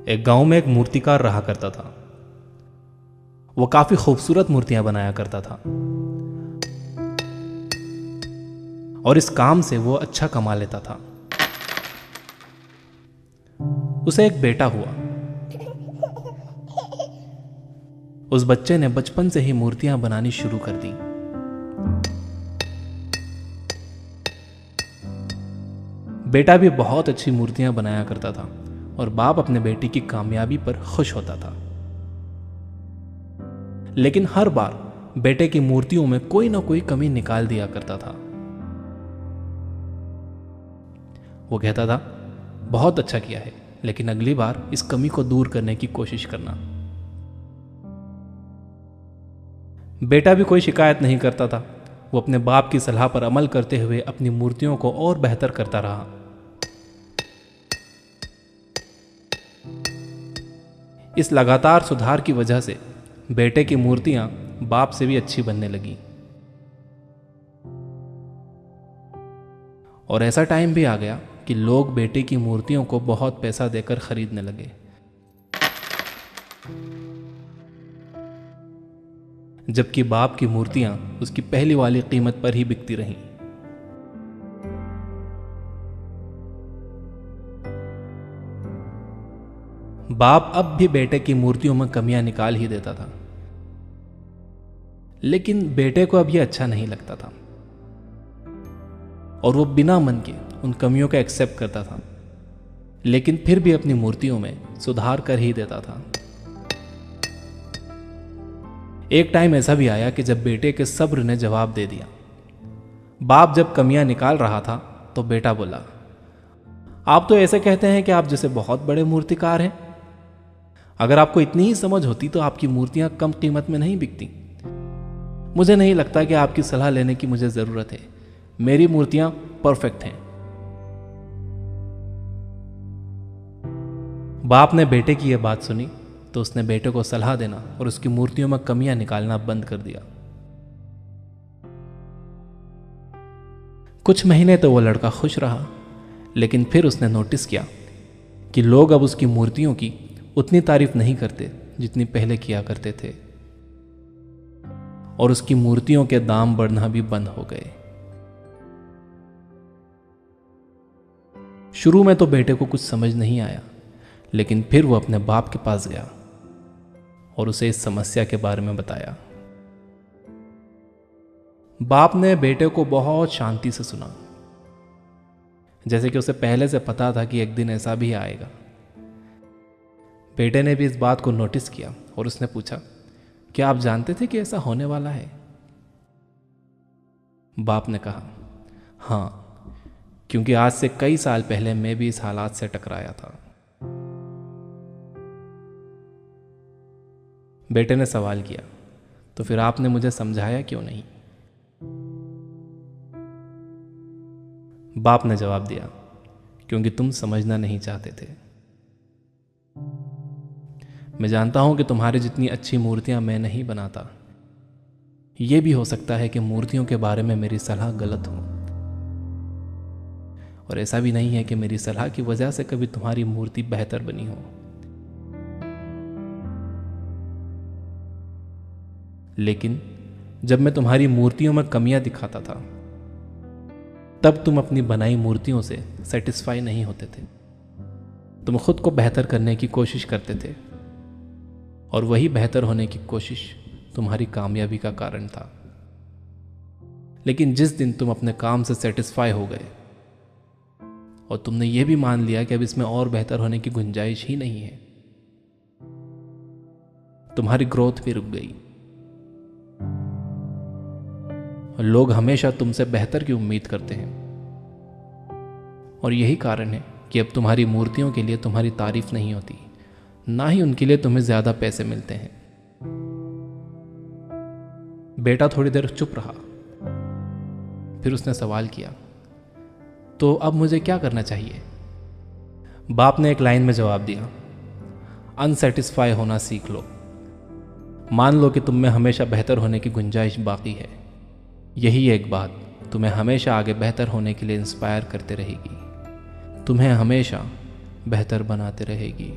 एक गांव में एक मूर्तिकार रहा करता था। वो काफी खूबसूरत मूर्तियां बनाया करता था और इस काम से वो अच्छा कमा लेता था। उसे एक बेटा हुआ। उस बच्चे ने बचपन से ही मूर्तियां बनानी शुरू कर दी। बेटा भी बहुत अच्छी मूर्तियां बनाया करता था और बाप अपने बेटे की कामयाबी पर खुश होता था। लेकिन हर बार बेटे की मूर्तियों में कोई ना कोई कमी निकाल दिया करता था। वो कहता था, बहुत अच्छा किया है, लेकिन अगली बार इस कमी को दूर करने की कोशिश करना। बेटा भी कोई शिकायत नहीं करता था। वो अपने बाप की सलाह पर अमल करते हुए अपनी मूर्तियों को और बेहतर करता रहा। इस लगातार सुधार की वजह से बेटे की मूर्तियां बाप से भी अच्छी बनने लगी। और ऐसा टाइम भी आ गया कि लोग बेटे की मूर्तियों को बहुत पैसा देकर खरीदने लगे। जबकि बाप की मूर्तियां उसकी पहली वाली कीमत पर ही बिकती रहीं। बाप अब भी बेटे की मूर्तियों में कमियां निकाल ही देता था, लेकिन बेटे को अब यह अच्छा नहीं लगता था और वो बिना मन के उन कमियों को एक्सेप्ट करता था, लेकिन फिर भी अपनी मूर्तियों में सुधार कर ही देता था। एक टाइम ऐसा भी आया कि जब बेटे के सब्र ने जवाब दे दिया। बाप जब कमियां निकाल रहा था तो बेटा बोला, आप तो ऐसे कहते हैं कि आप जैसे बहुत बड़े मूर्तिकार हैं। अगर आपको इतनी ही समझ होती तो आपकी मूर्तियां कम कीमत में नहीं बिकती। मुझे नहीं लगता कि आपकी सलाह लेने की मुझे जरूरत है। मेरी मूर्तियां परफेक्ट हैं। बाप ने बेटे की यह बात सुनी तो उसने बेटे को सलाह देना और उसकी मूर्तियों में कमियां निकालना बंद कर दिया। कुछ महीने तो वो लड़का खुश रहा, लेकिन फिर उसने नोटिस किया कि लोग अब उसकी मूर्तियों की उतनी तारीफ नहीं करते जितनी पहले किया करते थे और उसकी मूर्तियों के दाम बढ़ना भी बंद हो गए। शुरू में तो बेटे को कुछ समझ नहीं आया, लेकिन फिर वो अपने बाप के पास गया और उसे इस समस्या के बारे में बताया। बाप ने बेटे को बहुत शांति से सुना, जैसे कि उसे पहले से पता था कि एक दिन ऐसा भी आएगा। बेटे ने भी इस बात को नोटिस किया और उसने पूछा, क्या आप जानते थे कि ऐसा होने वाला है? बाप ने कहा, हाँ, क्योंकि आज से कई साल पहले मैं भी इस हालात से टकराया था। बेटे ने सवाल किया, तो फिर आपने मुझे समझाया क्यों नहीं? बाप ने जवाब दिया, क्योंकि तुम समझना नहीं चाहते थे। मैं जानता हूं कि तुम्हारी जितनी अच्छी मूर्तियां मैं नहीं बनाता। यह भी हो सकता है कि मूर्तियों के बारे में मेरी सलाह गलत हो, और ऐसा भी नहीं है कि मेरी सलाह की वजह से कभी तुम्हारी मूर्ति बेहतर बनी हो। लेकिन जब मैं तुम्हारी मूर्तियों में कमियां दिखाता था, तब तुम अपनी बनाई मूर्तियों से सेटिस्फाई नहीं होते थे। तुम खुद को बेहतर करने की कोशिश करते थे और वही बेहतर होने की कोशिश तुम्हारी कामयाबी का कारण था। लेकिन जिस दिन तुम अपने काम से सेटिस्फाई हो गए और तुमने यह भी मान लिया कि अब इसमें और बेहतर होने की गुंजाइश ही नहीं है, तुम्हारी ग्रोथ भी रुक गई। और लोग हमेशा तुमसे बेहतर की उम्मीद करते हैं, और यही कारण है कि अब तुम्हारी मूर्तियों के लिए तुम्हारी तारीफ नहीं होती, ना ही उनके लिए तुम्हें ज्यादा पैसे मिलते हैं। बेटा थोड़ी देर चुप रहा, फिर उसने सवाल किया, तो अब मुझे क्या करना चाहिए? बाप ने एक लाइन में जवाब दिया, अनसेटिस्फाई होना सीख लो। मान लो कि तुम में हमेशा बेहतर होने की गुंजाइश बाकी है। यही एक बात तुम्हें हमेशा आगे बेहतर होने के लिए इंस्पायर करते रहेगी, तुम्हें हमेशा बेहतर बनाते रहेगी।